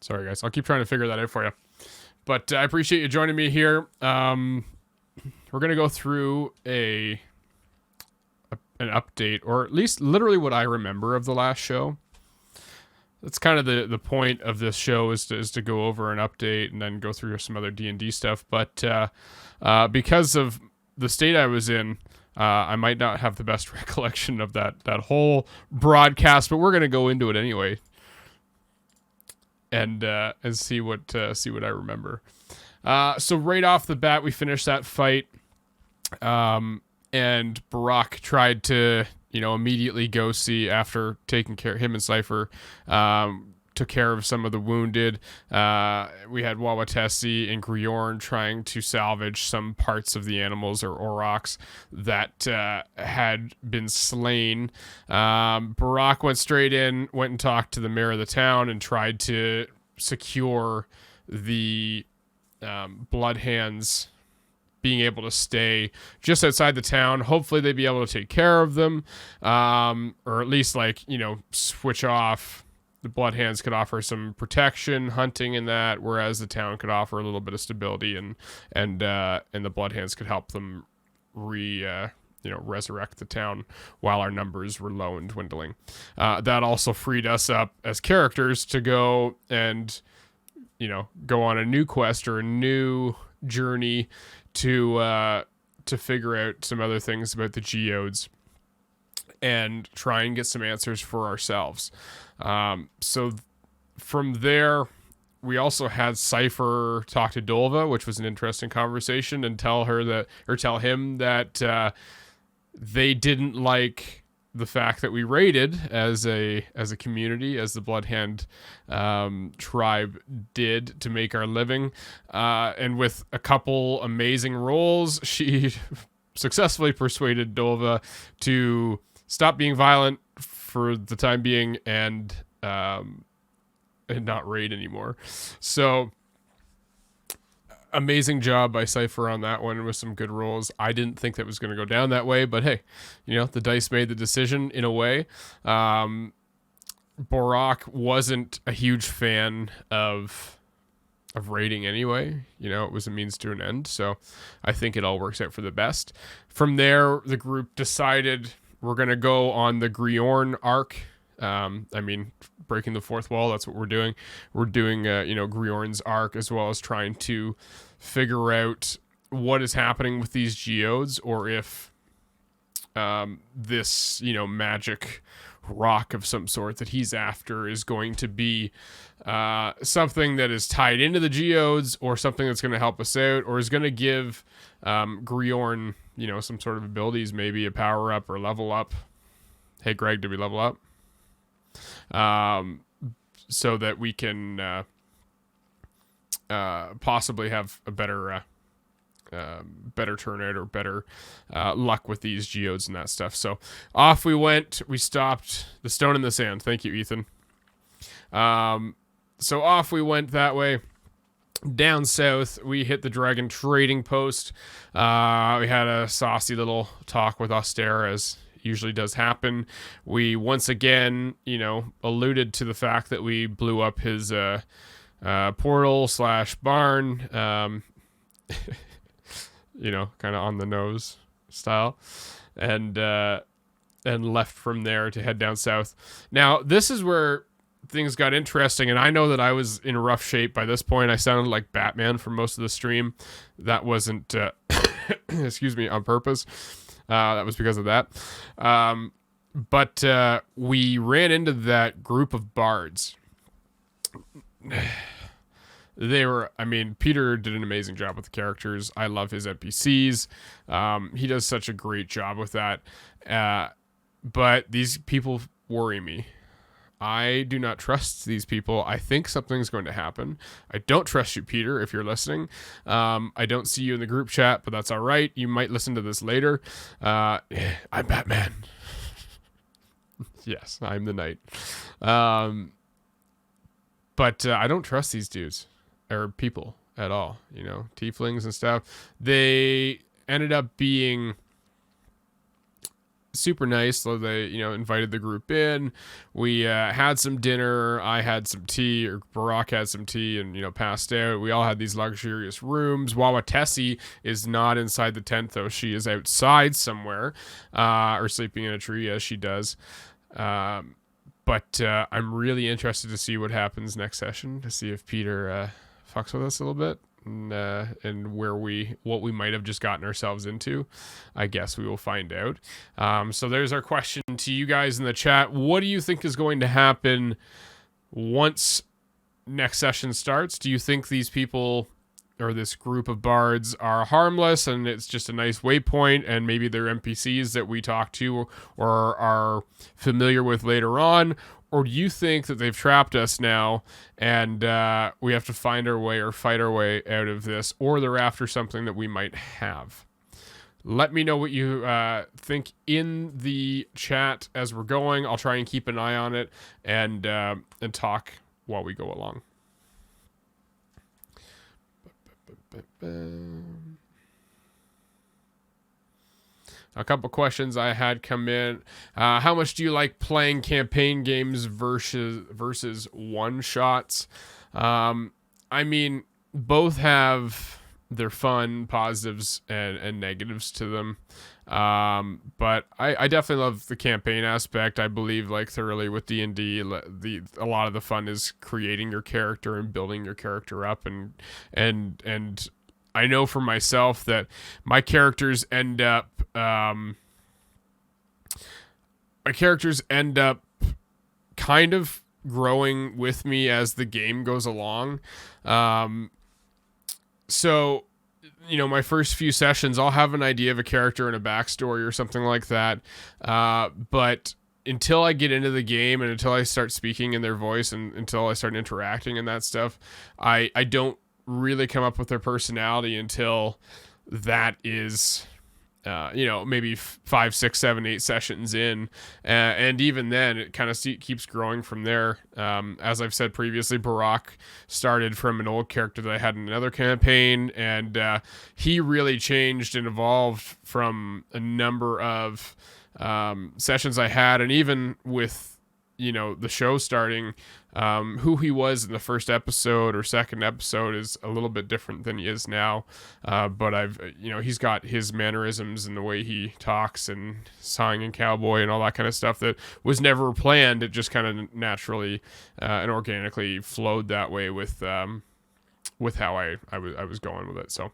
Sorry, guys. I'll keep trying to figure that out for you. But I appreciate you joining me here. We're going to go through an update, or at least literally what I remember of the last show. That's kind of the point of this show is to go over an update and then go through some other D&D stuff. But because of the state I was in, I might not have the best recollection of that whole broadcast, but we're going to go into it anyway and see what I remember. So right off the bat, we finished that fight, and Barack tried to immediately go see, after taking care, him and Cypher took care of some of the wounded. We had Wawatesi and Griorn trying to salvage some parts of the animals or aurochs that had been slain. Barack went straight in, went and talked to the mayor of the town and tried to secure the Bloodhands being able to stay just outside the town. Hopefully they'd be able to take care of them, or at least switch off. The Bloodhands could offer some protection, hunting, and that, whereas the town could offer a little bit of stability, and the Bloodhands could help them resurrect the town while our numbers were low and dwindling. That also freed us up as characters to go and go on a new quest or a new journey to figure out some other things about the geodes and try and get some answers for ourselves. So from there, we also had Cypher talk to Dolva, which was an interesting conversation, and tell him that they didn't like the fact that we raided as a community, as the Bloodhand tribe did, to make our living. And with a couple amazing rolls, she successfully persuaded Dolva to stop being violent for the time being and not raid anymore. So amazing job by Cypher on that one with some good rolls. I didn't think that was going to go down that way, but hey, the dice made the decision in a way. Borak wasn't a huge fan of raiding anyway. It was a means to an end, so I think it all works out for the best. From there, the group decided we're going to go on the Griorn arc. Breaking the fourth wall, that's what we're doing. We're doing, Griorn's arc, as well as trying to figure out what is happening with these geodes, or if this, magic rock of some sort that he's after is going to be something that is tied into the geodes, or something that's going to help us out, or is going to give Griorn, some sort of abilities, maybe a power up or level up. Hey, Greg, did we level up? So that we can possibly have a better turnout or better luck with these geodes and that stuff. So off we went. We stopped the stone in the sand. Thank you, Ethan. So off we went that way. Down south, we hit the Dragon Trading Post. We had a saucy little talk with Austere, as usually does happen. We once again, alluded to the fact that we blew up his portal / barn, kind of on the nose style, and left from there to head down south. Now, this is where things got interesting, and I know that I was in rough shape by this point. I sounded like Batman for most of the stream. That wasn't, excuse me, on purpose. That was because of that. But we ran into that group of bards. Peter did an amazing job with the characters. I love his NPCs. He does such a great job with that. But these people worry me. I do not trust these people. I think something's going to happen. I don't trust you, Peter, if you're listening. I don't see you in the group chat, but that's all right. You might listen to this later. I'm Batman. Yes, I'm the knight. But I don't trust these dudes or people at all. Tieflings and stuff. They ended up being super nice. So they, invited the group in. We had some dinner. I had some tea, or Barack had some tea, and passed out. We all had these luxurious rooms. Wawatessi is not inside the tent though; she is outside somewhere, or sleeping in a tree as she does. But I'm really interested to see what happens next session, to see if Peter fucks with us a little bit. And what we might have just gotten ourselves into. I guess we will find out. So there's our question to you guys in the chat. What do you think is going to happen once next session starts? Do you think these people or this group of bards are harmless and it's just a nice waypoint, and maybe they're NPCs that we talk to or are familiar with later on? Or do you think that they've trapped us now and we have to find our way or fight our way out of this, or they're after something that we might have? Let me know what you think in the chat as we're going. I'll try and keep an eye on it and talk while we go along. A couple questions I had come in. How much do you like playing campaign games versus one-shots? I mean, both have their fun, positives, and negatives to them. But I definitely love the campaign aspect. I believe, like, thoroughly with D&D, a lot of the fun is creating your character and building your character up, and I know for myself that my characters end up kind of growing with me as the game goes along. So, my first few sessions, I'll have an idea of a character and a backstory or something like that. But until I get into the game and until I start speaking in their voice and until I start interacting and that stuff, I don't really come up with their personality until that is maybe 5, 6, 7, 8 sessions in, and even then it kind of keeps growing from there. As I've said previously, Barack started from an old character that I had in another campaign, and he really changed and evolved from a number of sessions I had, and even with the show starting, who he was in the first episode or second episode is a little bit different than he is now. But he's got his mannerisms and the way he talks and song and cowboy and all that kind of stuff that was never planned. It just kind of naturally and organically flowed that way with how I was going with it. So,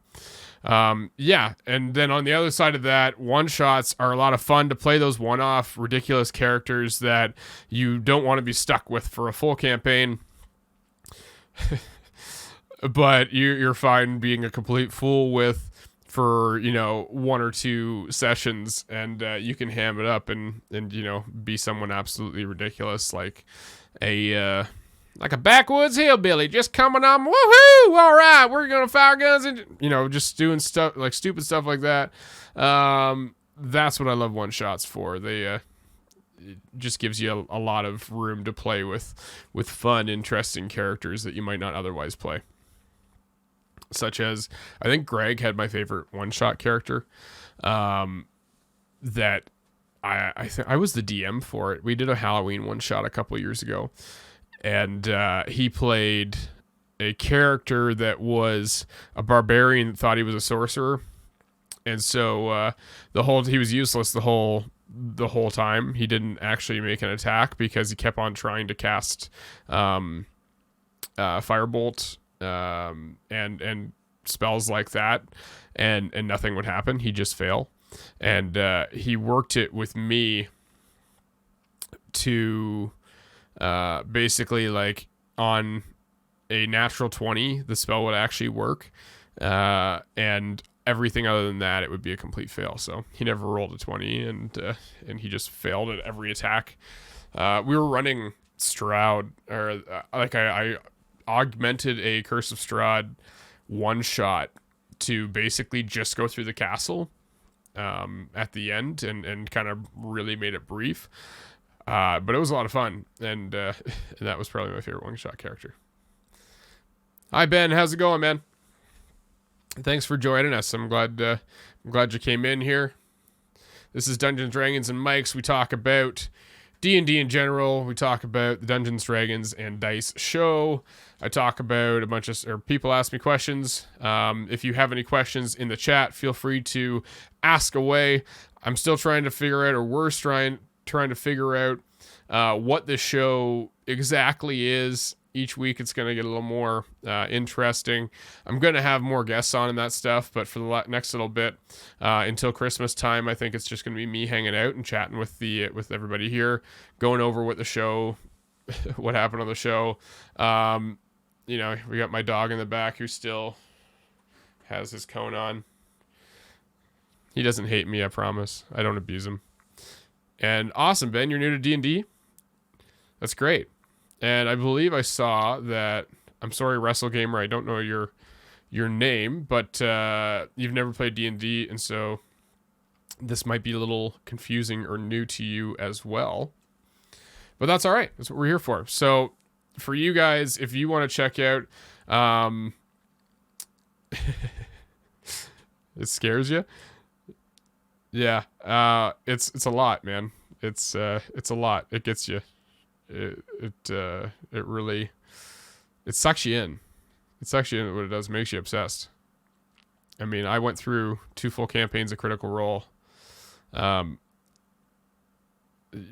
yeah. And then on the other side of that, one-shots are a lot of fun to play those one-off ridiculous characters that you don't want to be stuck with for a full campaign. But you're fine being a complete fool with for, 1 or 2 sessions, and you can ham it up and be someone absolutely ridiculous, like a backwoods hillbilly just coming on, woohoo, all right, we're gonna fire guns, and just doing stuff like stupid stuff like that. That's what I love one shots for. They it just gives you a lot of room to play with fun, interesting characters that you might not otherwise play. Such as, I think Greg had my favorite one shot character, that I was the DM for it. We did a Halloween one shot a couple years ago. And he played a character that was a barbarian that thought he was a sorcerer, and so he was useless the whole time. He didn't actually make an attack because he kept on trying to cast firebolt and spells like that, and nothing would happen. He'd just fail, and he worked it with me to. Basically, like, on a natural 20, the spell would actually work, and everything other than that, it would be a complete fail. So he never rolled a 20, and he just failed at every attack. We were running Strahd, or I augmented a Curse of Strahd one shot to basically just go through the castle at the end, and kind of really made it brief. But it was a lot of fun, and that was probably my favorite one-shot character. Hi, Ben. How's it going, man? Thanks for joining us. I'm glad you came in here. This is Dungeons, Dragons, and Mics. We talk about D&D in general. We talk about the Dungeons, Dragons, and Dice show. I talk about a bunch of, or people ask me questions. If you have any questions in the chat, feel free to ask away. I'm still trying to figure out, or we're trying to figure out what the show exactly is. Each week it's going to get a little more interesting. I'm going to have more guests on and that stuff, but for the next little bit, until Christmas time, I think it's just going to be me hanging out and chatting with everybody here, going over what the show, what happened on the show. We got my dog in the back who still has his cone on. He doesn't hate me, I promise. I don't abuse him. And awesome, Ben, you're new to D&D? That's great. And I believe I saw that, I'm sorry, WrestleGamer, I don't know your name, but you've never played D&D, and so this might be a little confusing or new to you as well. But that's all right. That's what we're here for. So for you guys, if you want to check out, it scares you? Yeah, it's a lot, man. It's a lot. It gets you. It really, it sucks you in. It sucks you in. What it does, makes you obsessed. I mean, I went through 2 full campaigns of Critical Role,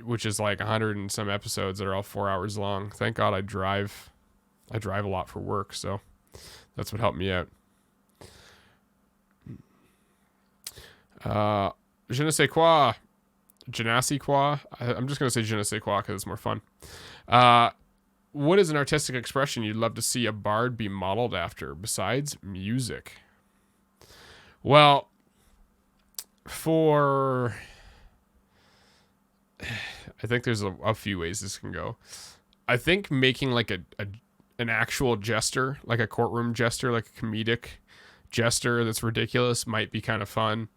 which is like 100 and some episodes that are all 4 hours long. Thank God I drive a lot for work, so that's what helped me out. Je ne sais quoi. Je ne sais quoi. I'm just going to say je ne sais quoi because it's more fun. What is an artistic expression you'd love to see a bard be modeled after besides music? Well, I think there's a few ways this can go. I think making like an actual jester, like a courtroom jester, like a comedic jester that's ridiculous might be kind of fun.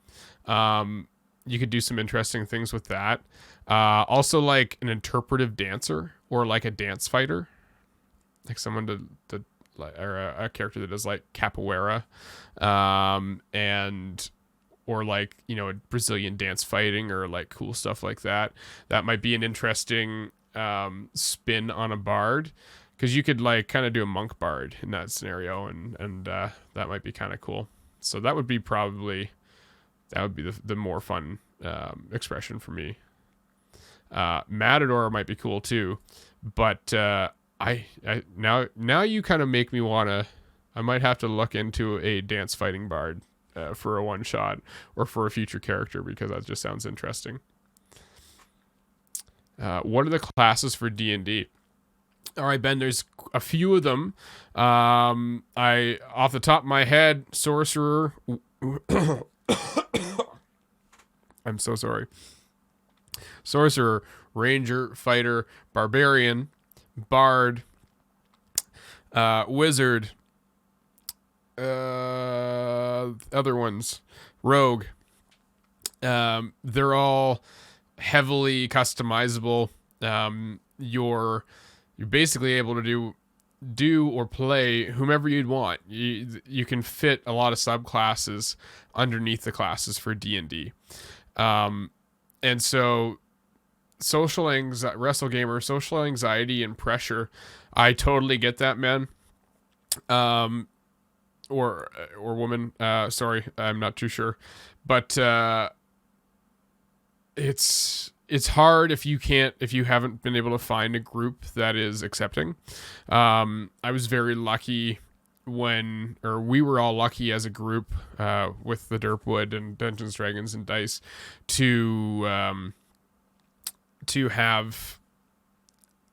You could do some interesting things with that. Also like an interpretive dancer or like a dance fighter, like someone or a character that does like capoeira, or like, a Brazilian dance fighting or like cool stuff like that. That might be an interesting spin on a bard, because you could like kind of do a monk bard in that scenario, and that might be kind of cool. So that would be the more fun expression for me. Matador might be cool too, but I now you kind of make me wanna. I might have to look into a dance fighting bard for a one shot or for a future character, because that just sounds interesting. What are the classes for D&D? All right, Ben, there's a few of them. I off the top of my head, sorcerer. I'm so sorry. Sorcerer, ranger, fighter, barbarian, bard, wizard, other ones, rogue. They're all heavily customizable. You're basically able to do or play whomever you'd want. You can fit a lot of subclasses underneath the classes for D&D. And so WrestleGamer, social anxiety and pressure, I totally get that, man. Or woman, sorry, I'm not too sure, but it's hard if you haven't been able to find a group that is accepting. I was very lucky we were all lucky as a group with the Derpwood and Dungeons, Dragons, and Dice to have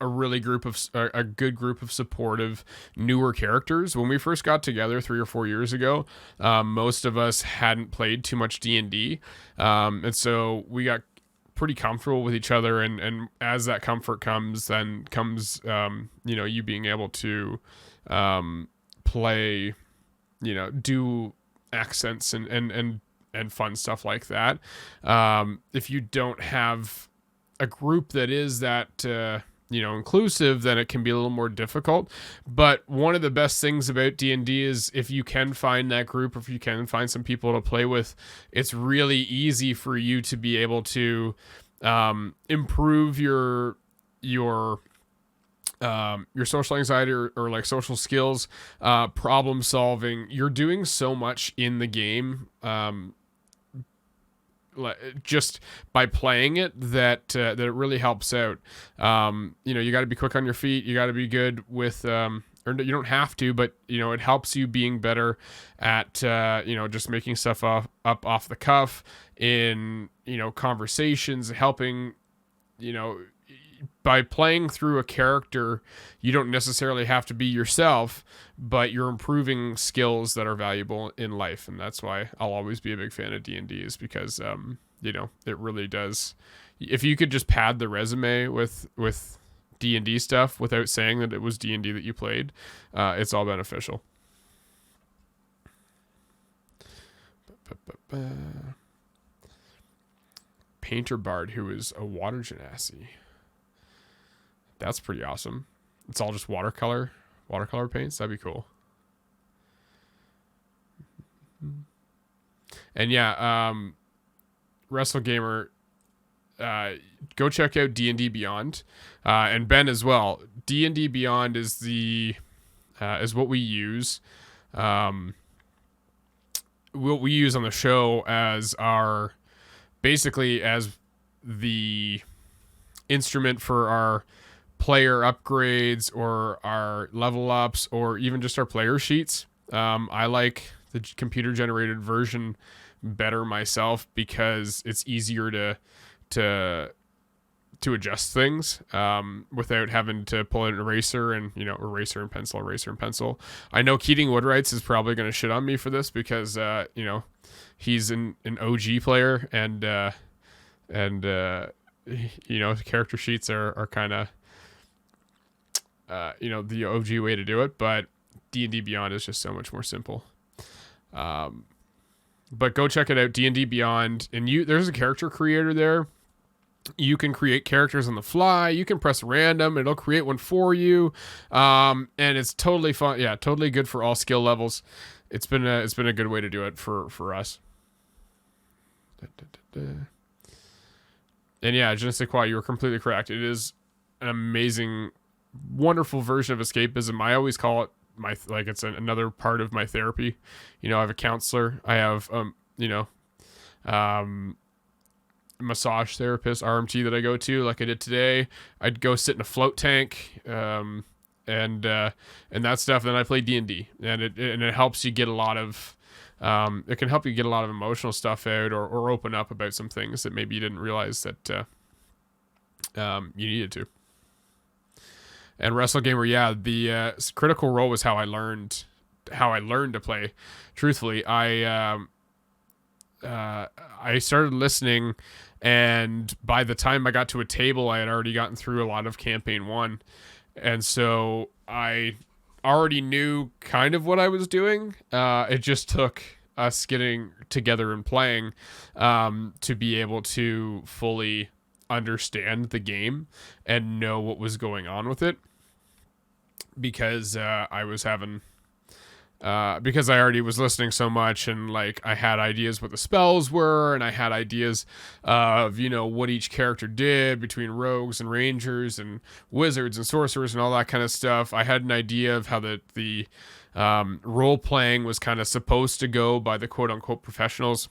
a good group of supportive newer characters. When we first got together 3 or 4 years ago, most of us hadn't played too much D&D, and so we got pretty comfortable with each other, and as that comfort comes, then comes you being able to play, do accents and fun stuff like that. If you don't have a group that is that inclusive, then it can be a little more difficult. But one of the best things about D&D is if you can find that group, or if you can find some people to play with, it's really easy for you to be able to improve your social anxiety or like social skills, problem solving. You're doing so much in the game, just by playing it, that it really helps out. You got to be quick on your feet. You got to be good with, or you don't have to, but it helps you being better at just making stuff up off the cuff in conversations, helping by playing through a character. You don't necessarily have to be yourself, but you're improving skills that are valuable in life. And that's why I'll always be a big fan of D&D, is because, it really does. If you could just pad the resume with D&D stuff without saying that it was D&D that you played, it's all beneficial. Painter Bard, who is a water genasi. That's pretty awesome. It's all just watercolor paints. That'd be cool. And yeah, WrestleGamer, go check out D&D Beyond, and Ben as well. D&D Beyond is is what we use. What we use on the show as the instrument for our player upgrades or our level ups, or even just our player sheets. I like the computer generated version better myself, because it's easier to adjust things without having to pull an eraser and eraser and pencil. I know Keating Woodwrights is probably going to shit on me for this, because he's an OG player, and character sheets are kind of the OG way to do it, but D&D Beyond is just so much more simple. But go check it out, D&D Beyond, and there's a character creator there. You can create characters on the fly. You can press random, it'll create one for you, and it's totally fun. Yeah, totally good for all skill levels. It's been a good way to do it for us. And yeah, Je ne sais quoi, you were completely correct. It is an amazing, wonderful version of escapism. I always call it it's another part of my therapy. I have a counselor. I have massage therapist, RMT, that I go to, like I did today. I'd go sit in a float tank, and that stuff. Then I play D&D, and it helps you get a lot of. It can help you get a lot of emotional stuff out, or open up about some things that maybe you didn't realize that you needed to. And WrestleGamer, yeah, the Critical Role was how I learned to play. Truthfully, I started listening, and by the time I got to a table, I had already gotten through a lot of campaign 1, and so I already knew kind of what I was doing. It just took us getting together and playing to be able to fully understand the game and know what was going on with it, because because I already was listening so much, and like I had ideas what the spells were, and I had ideas of what each character did between rogues and rangers and wizards and sorcerers and all that kind of stuff. I had an idea of how the role playing was kind of supposed to go by the quote unquote professionals,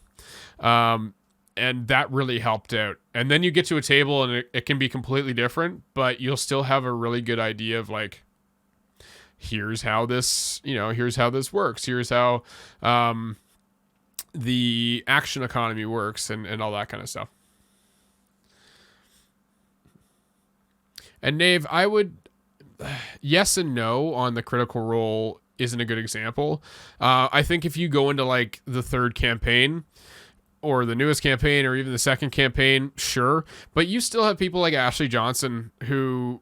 and that really helped out. And then you get to a table, and it can be completely different, but you'll still have a really good idea of like, here's how this works. Here's how the action economy works, and all that kind of stuff. And Nave, I would yes and no on the Critical Role isn't a good example. I think if you go into like the third campaign, or the newest campaign, or even the second campaign, sure, but you still have people like Ashley Johnson, who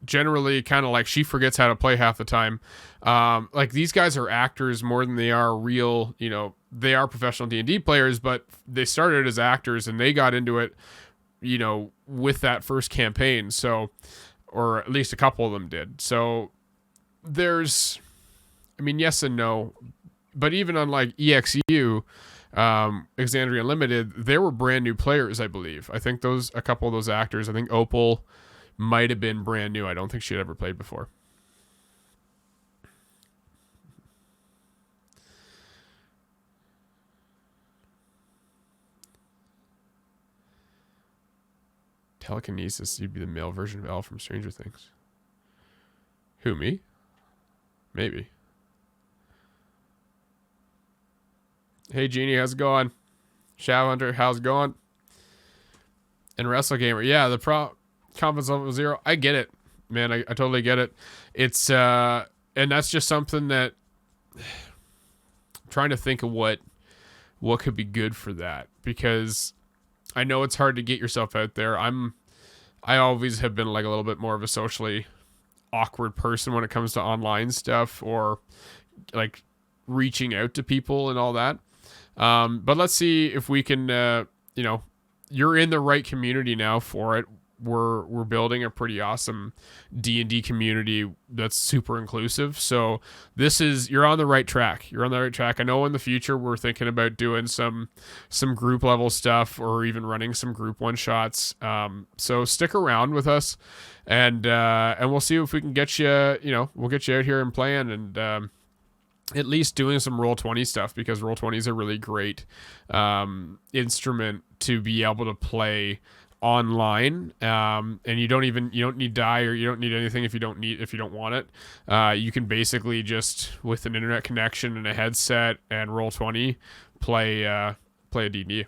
generally kind of like, she forgets how to play half the time. Like, these guys are actors more than they are real, they are professional D&D players, but they started as actors, and they got into it, with that first campaign. So, or at least a couple of them did. So there's, I mean, yes and no, but even on like EXU, Exandria Unlimited, there were brand new players, I believe. I think a couple of those actors, I think Opal might have been brand new. I don't think she had ever played before. Telekinesis, you'd be the male version of Elle from Stranger Things. Who, me? Maybe. Hey, Jeannie, how's it going? Shadow Hunter, how's it going? And Wrestle Gamer, yeah, the confidence level 0. I get it, man. I totally get it. It's and that's just something that I'm trying to think of what could be good for that, because I know it's hard to get yourself out there. I always have been like a little bit more of a socially awkward person when it comes to online stuff or like reaching out to people and all that. But let's see if we can, you're in the right community now for it. We're building a pretty awesome D&D community that's super inclusive. So you're on the right track. You're on the right track. I know in the future we're thinking about doing some group level stuff or even running some group one shots. So stick around with us and we'll see if we can get you, we'll get you out here and playing and, at least doing some Roll20 stuff, because Roll20 is a really great instrument to be able to play online, and you don't need die or you don't need anything if you don't want it. You can basically just, with an internet connection and a headset and Roll20, play a D&D.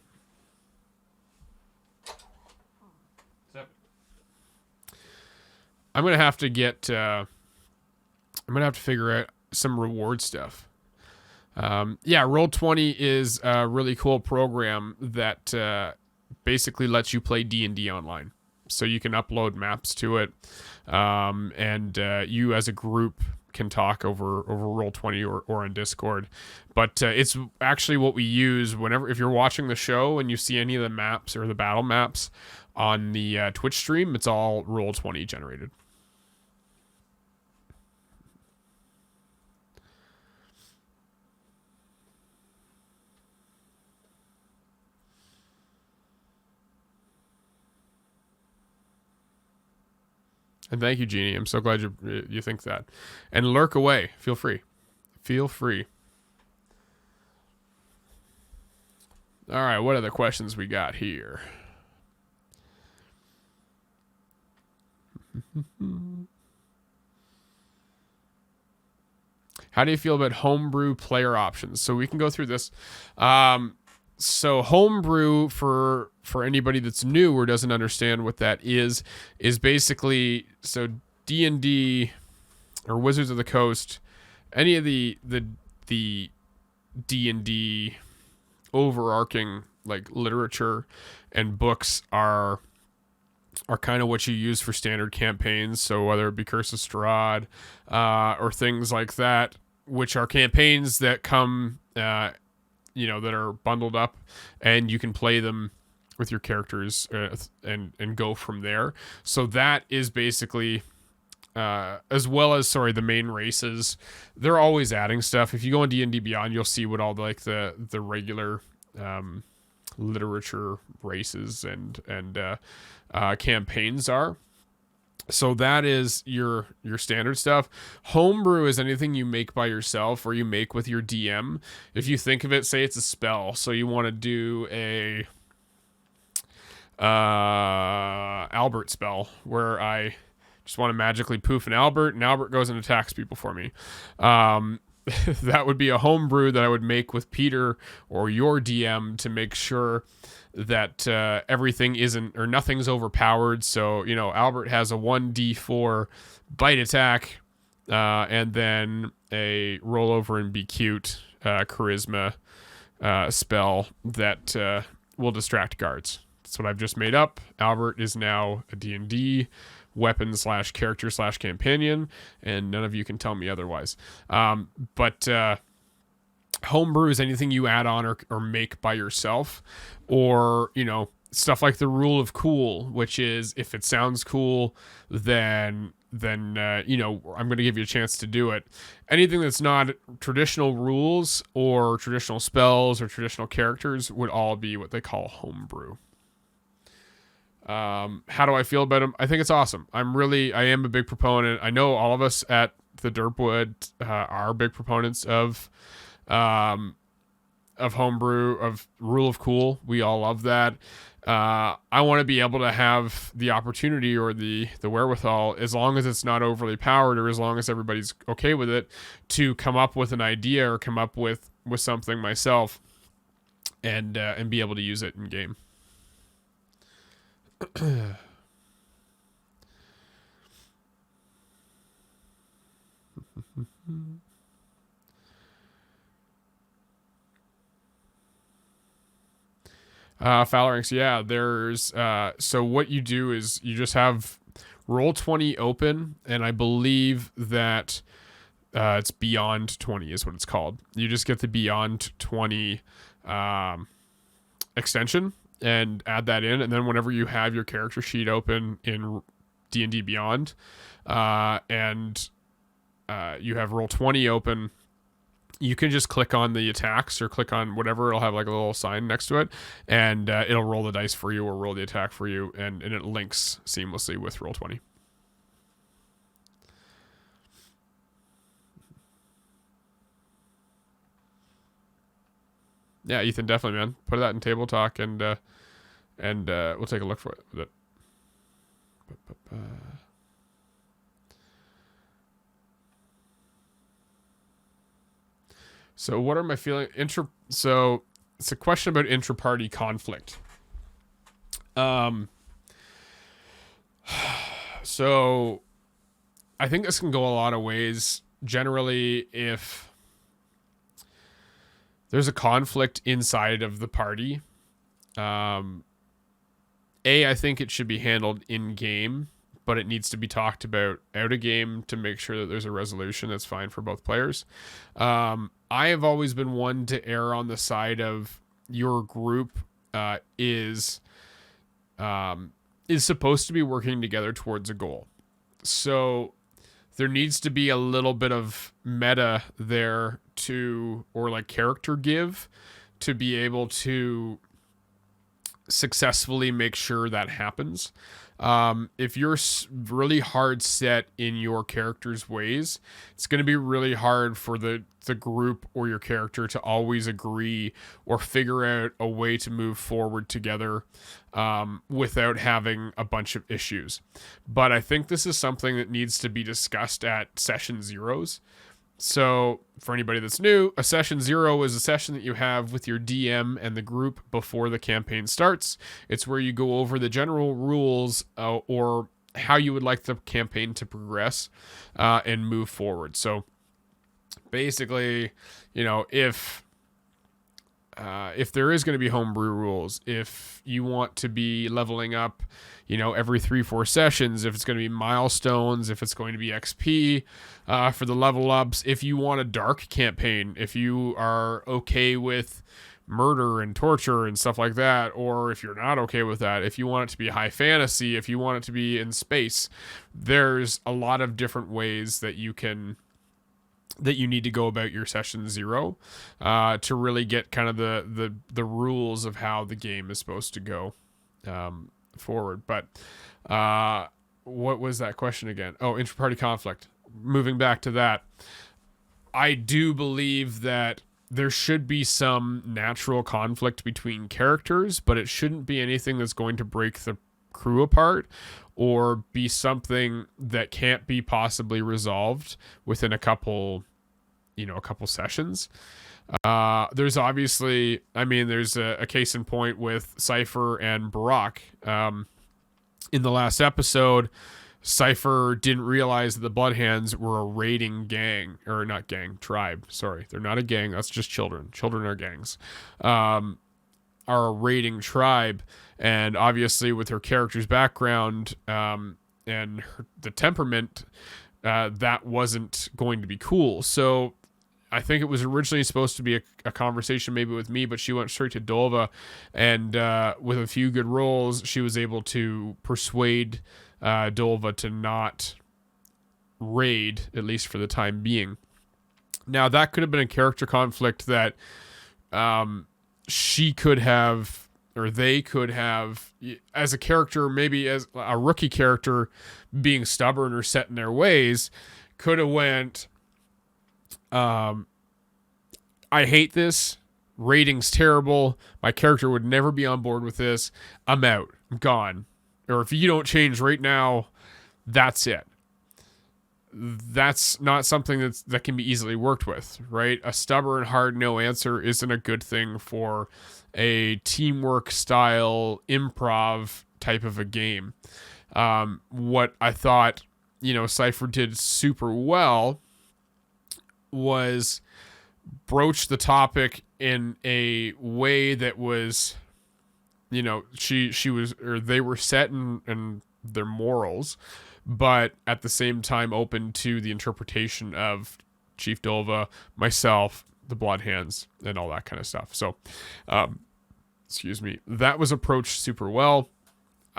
I'm gonna have to figure out some reward stuff. Roll20 is a really cool program that basically lets you play D&D online. So you can upload maps to it, and you as a group can talk over Roll20 or on Discord. But it's actually what we use if you're watching the show and you see any of the maps or the battle maps on the Twitch stream, it's all Roll20 generated. And thank you, Jeannie. I'm so glad you think that. And lurk away. Feel free. Feel free. All right, what other questions we got here? How do you feel about homebrew player options? So we can go through this. So homebrew, for anybody that's new or doesn't understand what that is basically, so D&D or Wizards of the Coast, any of the D&D overarching like literature and books are kind of what you use for standard campaigns. So whether it be Curse of Strahd or things like that, which are campaigns that come that are bundled up, and you can play them with your characters and go from there. So that is basically, as well as the main races. They're always adding stuff. If you go on D&D Beyond, you'll see what all the regular literature races and campaigns are. So that is your standard stuff. Homebrew is anything you make by yourself or you make with your DM. If you think of it, say it's a spell. So you want to do a Albert spell where I just want to magically poof an Albert, and Albert goes and attacks people for me. That would be a homebrew that I would make with Peter or your DM to make sure that everything nothing's overpowered. So, Albert has a 1d4 bite attack, and then a roll over and be cute charisma spell that will distract guards. That's what I've just made up. Albert is now a D&D weapon / character / companion, and none of you can tell me otherwise. But homebrew is anything you add on or make by yourself, or stuff like the rule of cool, which is if it sounds cool, then I'm going to give you a chance to do it. Anything that's not traditional rules or traditional spells or traditional characters would all be what they call homebrew. How do I feel about them? I think it's awesome. I am a big proponent. I know all of us at the Derpwood are big proponents of homebrew, of rule of cool. We all love that. I want to be able to have the opportunity or the wherewithal, as long as it's not overly powered or as long as everybody's okay with it, to come up with an idea or come up with something myself and be able to use it in game. Phalanx, yeah, there's so what you do is you just have Roll20 open, and I believe that it's Beyond 20 is what it's called. You just get the Beyond 20 extension and add that in, and then whenever you have your character sheet open in D&D Beyond, and you have Roll20 open, you can just click on the attacks or click on whatever. It'll have like a little sign next to it, and it'll roll the dice for you or roll the attack for you, and it links seamlessly with Roll20. Yeah, Ethan, definitely, man. Put that in Table Talk, and we'll take a look for it with it. So what are my feelings? So it's a question about intraparty conflict. So I think this can go a lot of ways. Generally, if there's a conflict inside of the party, I think it should be handled in game, but it needs to be talked about out of game to make sure that there's a resolution that's fine for both players. I have always been one to err on the side of your group is supposed to be working together towards a goal. So there needs to be a little bit of meta there or like character give to be able to successfully make sure that happens. If you're really hard set in your character's ways, it's going to be really hard for the group or your character to always agree or figure out a way to move forward together without having a bunch of issues. But I think this is something that needs to be discussed at session zeros. So for anybody that's new, a session 0 is a session that you have with your DM and the group before the campaign starts. It's where you go over the general rules or how you would like the campaign to progress and move forward. So basically, if there is going to be homebrew rules, if you want to be leveling up, every 3-4 sessions, if it's going to be milestones, if it's going to be XP for the level ups, if you want a dark campaign, if you are okay with murder and torture and stuff like that, or if you're not okay with that, if you want it to be high fantasy, if you want it to be in space, there's a lot of different ways that you need to go about your session 0 to really get kind of the rules of how the game is supposed to go forward. But what was that question again? Oh, intraparty conflict. Moving back to that, I do believe that there should be some natural conflict between characters, but it shouldn't be anything that's going to break the crew apart or be something that can't be possibly resolved within a couple sessions. There's obviously, there's a case in point with Cypher and Barak. In the last episode, Cypher didn't realize that the Bloodhands were a raiding tribe. Sorry, they're not a gang. That's just children. Children are gangs. Are a raiding tribe, and obviously with her character's background and the temperament, that wasn't going to be cool. So I think it was originally supposed to be a conversation maybe with me, but she went straight to Dolva, and with a few good rolls, she was able to persuade Dolva to not raid, at least for the time being. Now, that could have been a character conflict that she could have, or they could have, as a character, maybe as a rookie character being stubborn or set in their ways, could have went, I hate this. Rating's terrible. My character would never be on board with this. I'm out. I'm gone. Or if you don't change right now, that's it. That's not something that can be easily worked with, right? A stubborn, hard no answer isn't a good thing for a teamwork style improv type of a game. What I thought, Cypher did super well was broach the topic in a way that was, she was, or they were set in their morals, but at the same time open to the interpretation of Chief Dolva, myself, the Blood Hands, and all that kind of stuff. So, that was approached super well.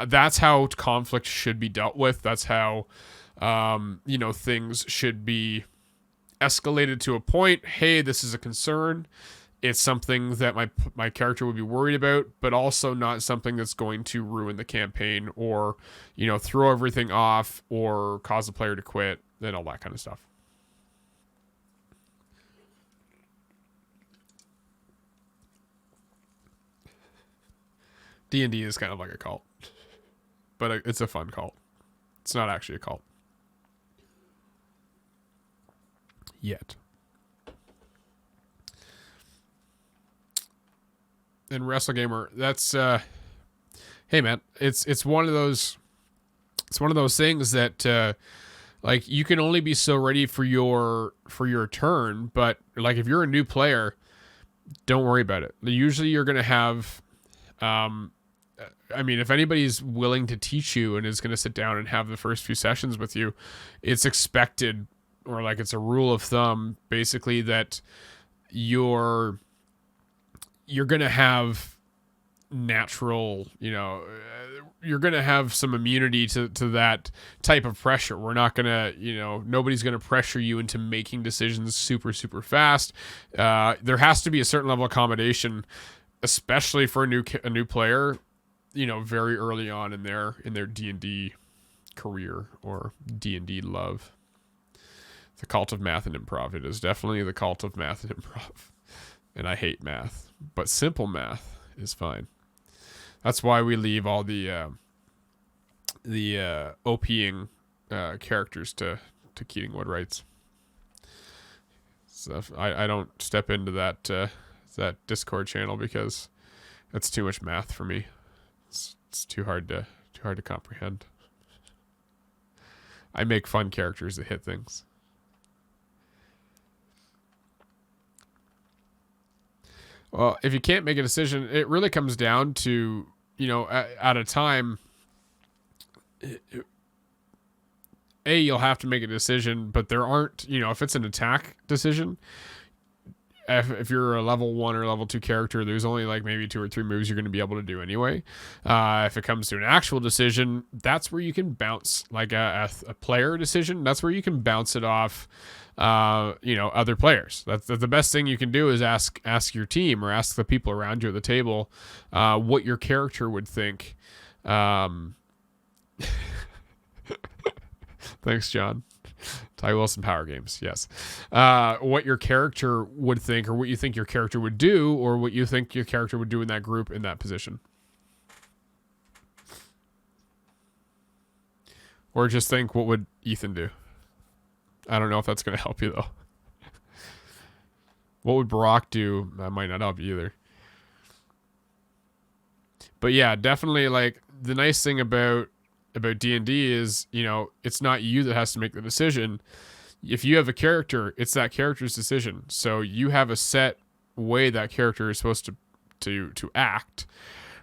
That's how conflict should be dealt with. That's how, things should be escalated to a point. Hey, this is a concern. It's something that my character would be worried about, but also not something that's going to ruin the campaign or, throw everything off or cause the player to quit and all that kind of stuff. D&D is kind of like a cult, but it's a fun cult. It's not actually a cult. Yet. And WrestleGamer, that's hey man, it's one of those things that like you can only be so ready for your turn, but like if you're a new player, don't worry about it. Usually you're gonna have if anybody's willing to teach you and is going to sit down and have the first few sessions with you, it's expected, or like it's a rule of thumb, basically, that you're going to have natural, you're going to have some immunity to that type of pressure. We're not going to, nobody's going to pressure you into making decisions super, super fast. There has to be a certain level of accommodation, especially for a new player, very early on in their D&D career or D&D love. The cult of math and improv. It is definitely the cult of math and improv. And I hate math, but simple math is fine. That's why we leave all the OPing characters to Keating Woodwrights. So I don't step into that Discord channel because that's too much math for me. It's too hard to comprehend. I make fun characters that hit things. Well, if you can't make a decision, it really comes down to, at a time, you'll have to make a decision, but there aren't, if it's an attack decision, if you're a level 1 or level 2 character, there's only like maybe 2 or 3 moves you're going to be able to do anyway. If it comes to an actual decision, that's where you can bounce, like a player decision. That's where you can bounce it off, other players. That's the best thing you can do is ask your team or ask the people around you at the table, what your character would think. Thanks, John. Ty Wilson Power Games, yes. What your character would think, or what you think your character would do, or what you think your character would do in that group, in that position. Or just think, what would Ethan do? I don't know if that's going to help you, though. What would Barack do? That might not help you either. But yeah, definitely, like, the nice thing about D&D is, it's not you that has to make the decision. If you have a character, it's that character's decision. So you have a set way that character is supposed to act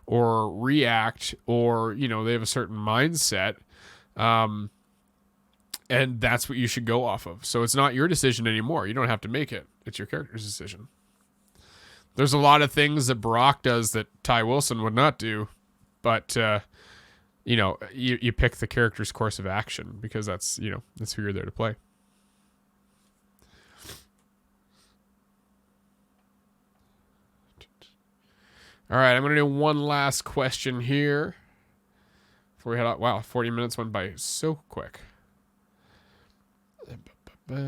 or react, or, they have a certain mindset. And that's what you should go off of. So it's not your decision anymore. You don't have to make it. It's your character's decision. There's a lot of things that Barack does that Ty Wilson would not do, but you pick the character's course of action because that's who you're there to play. All right, I'm going to do one last question here before we head out. Wow, 40 minutes went by so quick. If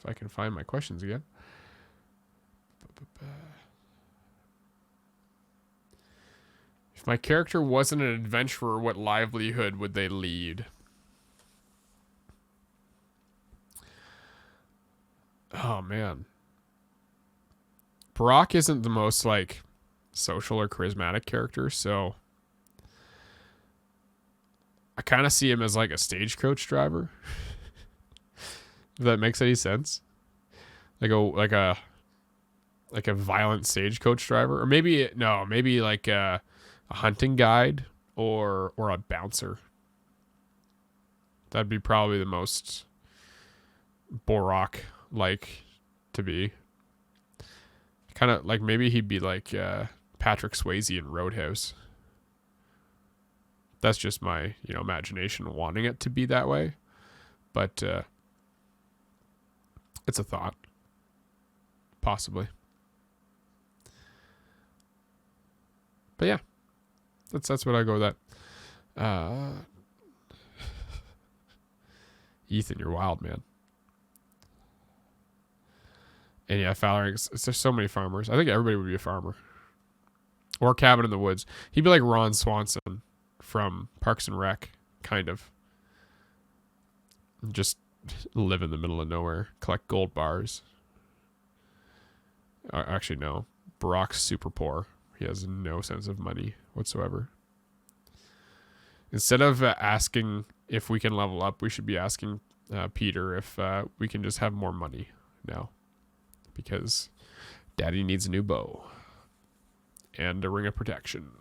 I can find my questions again. If my character wasn't an adventurer, what livelihood would they lead? Oh, man. Barack isn't the most, like, social or charismatic character, so I kind of see him as, like, a stagecoach driver. If that makes any sense. Like a violent stagecoach driver. Or maybe like a hunting guide or a bouncer. That'd be probably the most Barack-like to be. Kind of like maybe he'd be like Patrick Swayze in Roadhouse. That's just my, imagination wanting it to be that way. But it's a thought. Possibly. But yeah. That's what I go with that. Ethan, you're wild, man. And yeah, Fowler, there's so many farmers. I think everybody would be a farmer. Or Cabin in the Woods. He'd be like Ron Swanson from Parks and Rec, kind of. Just live in the middle of nowhere. Collect gold bars. Actually, no. Barack's super poor. He has no sense of money whatsoever. Instead of asking if we can level up, we should be asking Peter if we can just have more money now. Because Daddy needs a new bow. And a ring of protection.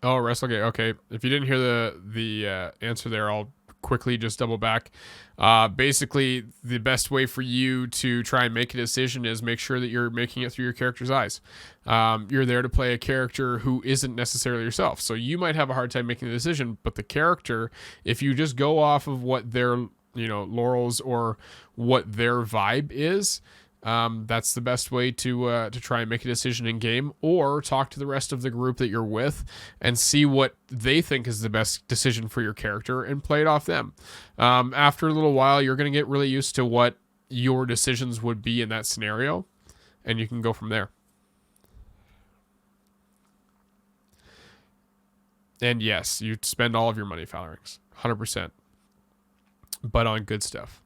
Oh, WrestleGate. Okay. If you didn't hear the answer there, I'll quickly just double back. Basically, the best way for you to try and make a decision is make sure that you're making it through your character's eyes. You're there to play a character who isn't necessarily yourself. So you might have a hard time making the decision, but the character, if you just go off of what their, laurels or what their vibe is, that's the best way to try and make a decision in game, or talk to the rest of the group that you're with and see what they think is the best decision for your character and play it off them. After a little while, you're going to get really used to what your decisions would be in that scenario, and you can go from there. And yes, you spend all of your money, Phalanx, 100%, but on good stuff.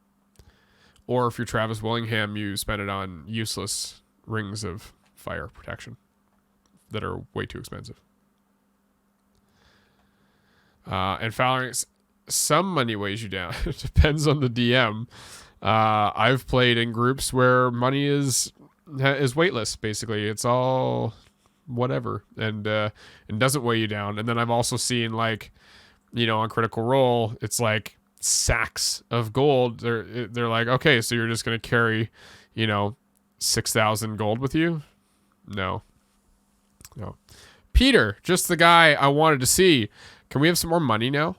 Or if you're Travis Willingham, you spend it on useless rings of fire protection that are way too expensive. And Phalanx, some money weighs you down. It depends on the DM. I've played in groups where money is weightless, basically. It's all whatever and doesn't weigh you down. And then I've also seen, like, on Critical Role, it's like sacks of gold. They're like, okay, so you're just gonna carry 6,000 gold with you? No. Peter, just the guy I wanted to see. Can we have some more money now?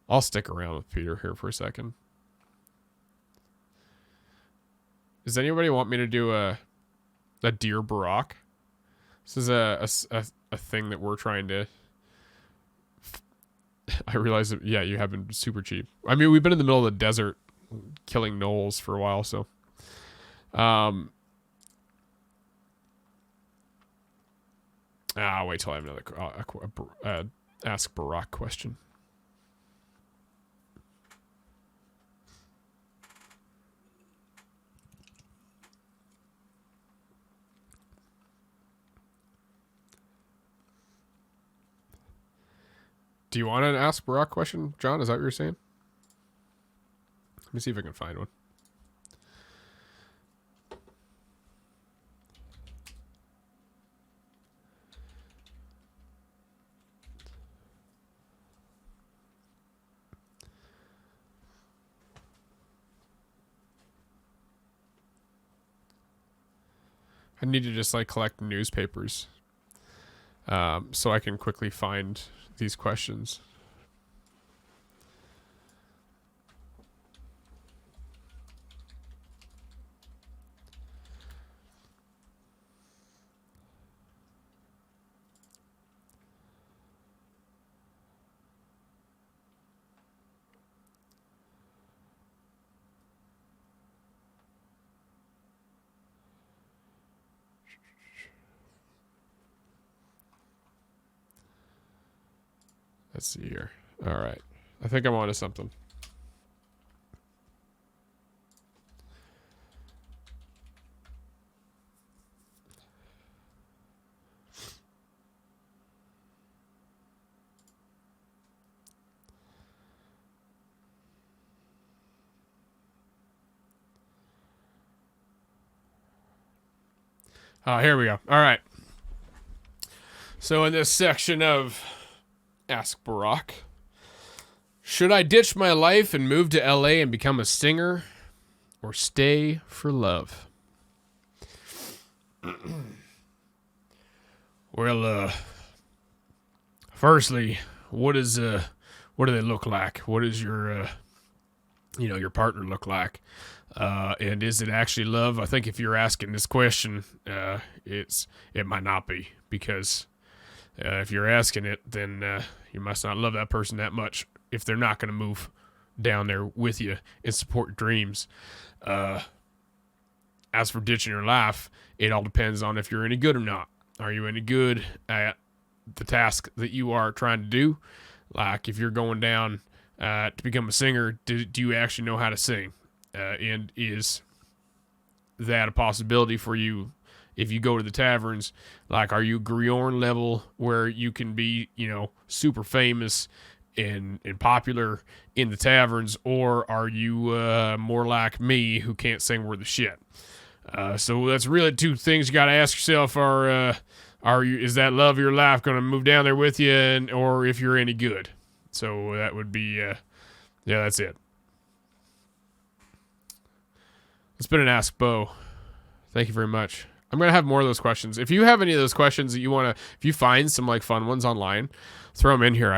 I'll stick around with Peter here for a second. Does anybody want me to do a Dear Barack? This is a thing that we're trying to... I realize that, yeah, you have been super cheap. I mean, we've been in the middle of the desert killing gnolls for a while, so... wait till I have another Ask Barack question. Do you want an Ask Barack question, John? Is that what you're saying? Let me see if I can find one. I need to just like collect newspapers so I can quickly find these questions. Let's see here. All right. I think I'm onto something. Here we go. All right. So in this section of Ask Barack, should I ditch my life and move to LA and become a singer, or stay for love? Well, firstly, what do they look like? What does your your partner look like? And is it actually love? I think if you're asking this question, it might not be, because if you're asking it, then you must not love that person that much if they're not going to move down there with you and support your dreams. As for ditching your life, it all depends on if you're any good or not. Are you any good at the task that you are trying to do? Like if you're going down to become a singer, do you actually know how to sing? And is that a possibility for you if you go to the taverns? Like, are you Griorn level where you can be, super famous and popular in the taverns, or are you more like me who can't sing worth a shit? So that's really two things you got to ask yourself: is that love of your life going to move down there with you, or if you're any good? So that would be, that's it. It's been an Ask Bo. Thank you very much. I'm going to have more of those questions. If you have any of those questions that you want to, if you find some like fun ones online, throw them in here.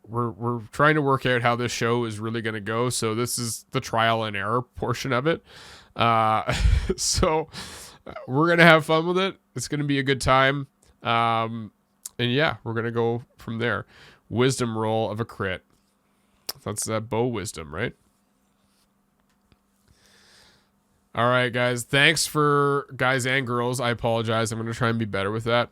We're trying to work out how this show is really going to go. So this is the trial and error portion of it. So we're going to have fun with it. It's going to be a good time. And yeah, we're going to go from there. Wisdom roll of a crit. That's that Bo wisdom, right? All right, guys. Thanks for guys and girls. I apologize. I'm going to try and be better with that.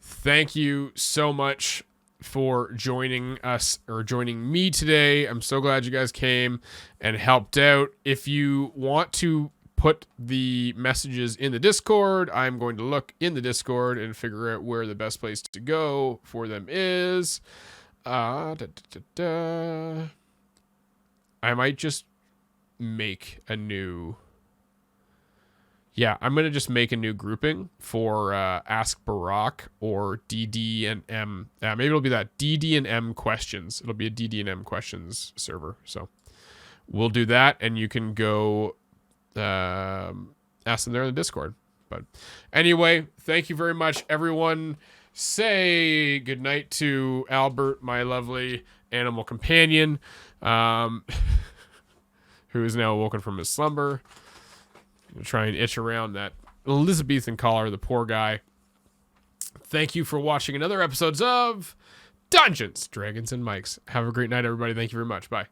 Thank you so much for joining us, or joining me today. I'm so glad you guys came and helped out. If you want to put the messages in the Discord, I'm going to look in the Discord and figure out where the best place to go for them is. I might just make a new... Yeah, I'm going to just make a new grouping for Ask Barack or DDnM. Maybe it'll be that DDnM questions. It'll be a DDnM questions server. So we'll do that, and you can go ask them there in the Discord. But anyway, thank you very much, everyone. Say goodnight to Albert, my lovely animal companion, who is now awoken from his slumber. Try and itch around that Elizabethan collar, the poor guy. Thank you for watching another episodes of Dungeons, Dragons, and Mics. Have a great night, everybody. Thank you very much. Bye.